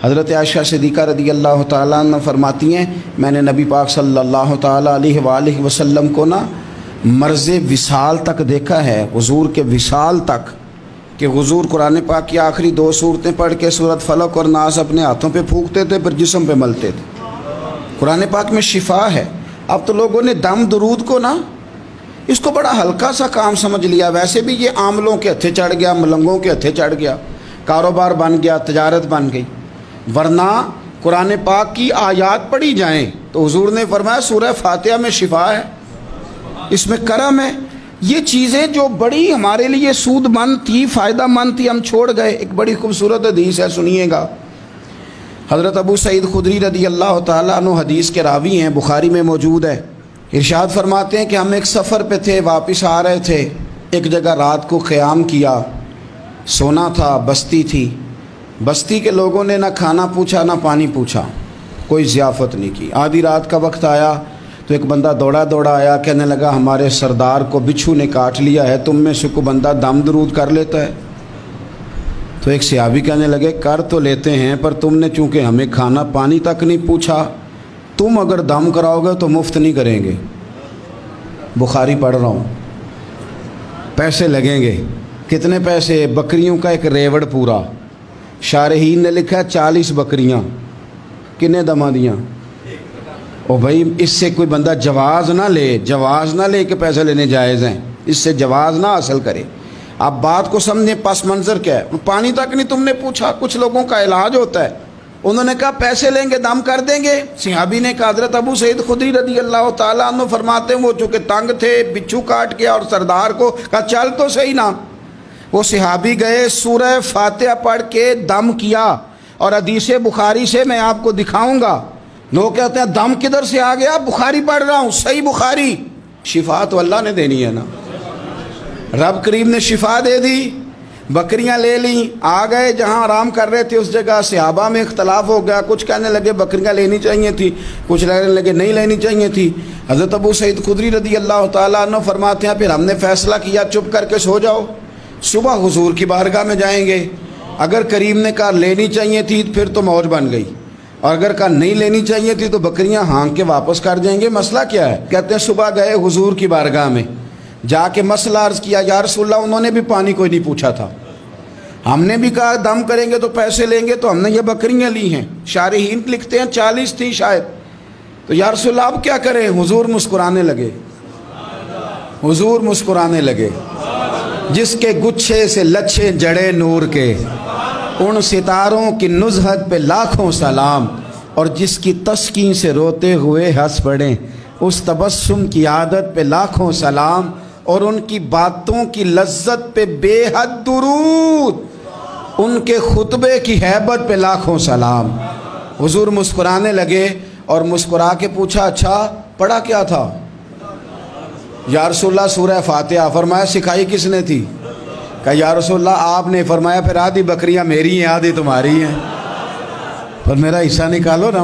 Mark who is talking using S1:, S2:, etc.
S1: حضرت عائشہ صدیقہ رضی اللہ تعالیٰ عنہ فرماتی ہیں میں نے نبی پاک صلی اللہ تعالیٰ علیہ وآلہ وسلم کو نا مرض وصال تک دیکھا ہے، حضور کے وصال تک، کہ حضور قرآن پاک کی آخری 2 سورتیں پڑھ کے سورت فلق اور ناس اپنے ہاتھوں پہ پھونکتے تھے، پھر جسم پہ ملتے تھے۔ قرآن پاک میں شفا ہے۔ اب تو لوگوں نے دم درود کو نا اس کو بڑا ہلکا سا کام سمجھ لیا۔ ویسے بھی یہ عاملوں کے ہتھے چڑھ گیا، ملنگوں کے ہتھے چڑھ گیا، کاروبار بن گیا، تجارت بن گئی۔ ورنہ قرآن پاک کی آیات پڑھی جائیں تو حضور نے فرمایا سورہ فاتحہ میں شفا ہے، اس میں کرم ہے۔ یہ چیزیں جو بڑی ہمارے لیے سود مند تھی، فائدہ مند تھی، ہم چھوڑ گئے۔ ایک بڑی خوبصورت حدیث ہے، سنیے گا۔ حضرت ابو سعید خدری رضی اللہ تعالیٰ عنہ حدیث کے راوی ہیں، بخاری میں موجود ہے۔ ارشاد فرماتے ہیں کہ ہم ایک سفر پہ تھے، واپس آ رہے تھے، ایک جگہ رات کو قیام کیا، سونا تھا، بستی تھی۔ بستی کے لوگوں نے نہ کھانا پوچھا نہ پانی پوچھا، کوئی ضیافت نہیں کی۔ آدھی رات کا وقت آیا تو ایک بندہ دوڑا دوڑا آیا، کہنے لگا ہمارے سردار کو بچھو نے کاٹ لیا ہے، تم میں سے کوئی بندہ دم درود کر لیتا ہے؟ تو ایک صحابی کہنے لگے کر تو لیتے ہیں، پر تم نے چونکہ ہمیں کھانا پانی تک نہیں پوچھا، تم اگر دم کراؤ گے تو مفت نہیں کریں گے۔ بخاری پڑھ رہا ہوں، پیسے لگیں گے۔ کتنے پیسے؟ بکریوں کا ایک ریوڑ پورا۔ شارحین نے لکھا 40 بکریاں۔ کنے دمہ دیاں؟ او بھائی اس سے کوئی بندہ جواز نہ لے کہ پیسے لینے جائز ہیں، اس سے جواز نہ حاصل کرے۔ آپ بات کو سمجھیں، پس منظر کیا ہے؟ پانی تک نہیں تم نے پوچھا۔ کچھ لوگوں کا علاج ہوتا ہے، انہوں نے کہا پیسے لیں گے دم کر دیں گے۔ صحابی نے کہا حضرت ابو سعید خدری رضی اللہ تعالیٰ عنہ فرماتے ہیں وہ چونکہ تنگ تھے، بچھو کاٹ گیا، اور سردار کو کہا چل تو صحیح نا۔ وہ صحابی گئے، سورہ فاتحہ پڑھ کے دم کیا، اور حدیث بخاری سے میں آپ کو دکھاؤں گا۔ لوگ کہتے ہیں دم کدھر سے آ گیا؟ بخاری پڑھ رہا ہوں، صحیح بخاری۔ شفا تو اللہ نے دینی ہے نا، رب کریم نے شفا دے دی۔ بکریاں لے لیں، آ گئے جہاں آرام کر رہے تھے اس جگہ۔ صحابہ میں اختلاف ہو گیا، کچھ کہنے لگے بکریاں لینی چاہیے تھی، کچھ کہنے لگے نہیں لینی چاہیے تھی۔ حضرت ابو سعید خدری رضی اللہ تعالیٰ عنہ فرماتے ہیں پھر ہم نے فیصلہ کیا چپ کر کے سو جاؤ، صبح حضور کی بارگاہ میں جائیں گے۔ اگر کریم نے کہا لینی چاہیے تھی پھر تو موج بن گئی، اور اگر کہا نہیں لینی چاہیے تھی تو بکریاں ہانک کے واپس کر جائیں گے۔ مسئلہ کیا ہے؟ کہتے ہیں صبح گئے حضور کی بارگاہ میں، جا کے مسئلہ عرض کیا، یا رسول اللہ انہوں نے بھی پانی کوئی نہیں پوچھا تھا، ہم نے بھی کہا دم کریں گے تو پیسے لیں گے، تو ہم نے یہ بکریاں لی ہیں۔ شارحین لکھتے ہیں 40 تھی شاید، تو یا رسول اللہ اب کیا کریں؟ حضور مسکرانے لگے، حضور مسکرانے لگے۔ جس کے گچھے سے لچھے جڑے نور کے، ان ستاروں کی نزہت پہ لاکھوں سلام، اور جس کی تسکین سے روتے ہوئے ہنس پڑیں، اس تبسم کی عادت پہ لاکھوں سلام، اور ان کی باتوں کی لذت پہ بے حد درود، ان کے خطبے کی ہیبت پہ لاکھوں سلام۔ حضور مسکرانے لگے اور مسکرا کے پوچھا اچھا پڑھا کیا تھا؟ یا رسول اللہ سورہ فاتحہ۔ فرمایا سکھائی کس نے تھی؟ کہا یا رسول اللہ آپ نے۔ فرمایا پھر آدھی بکریاں میری ہیں آدھی تمہاری ہیں، پر میرا حصہ نکالو نا۔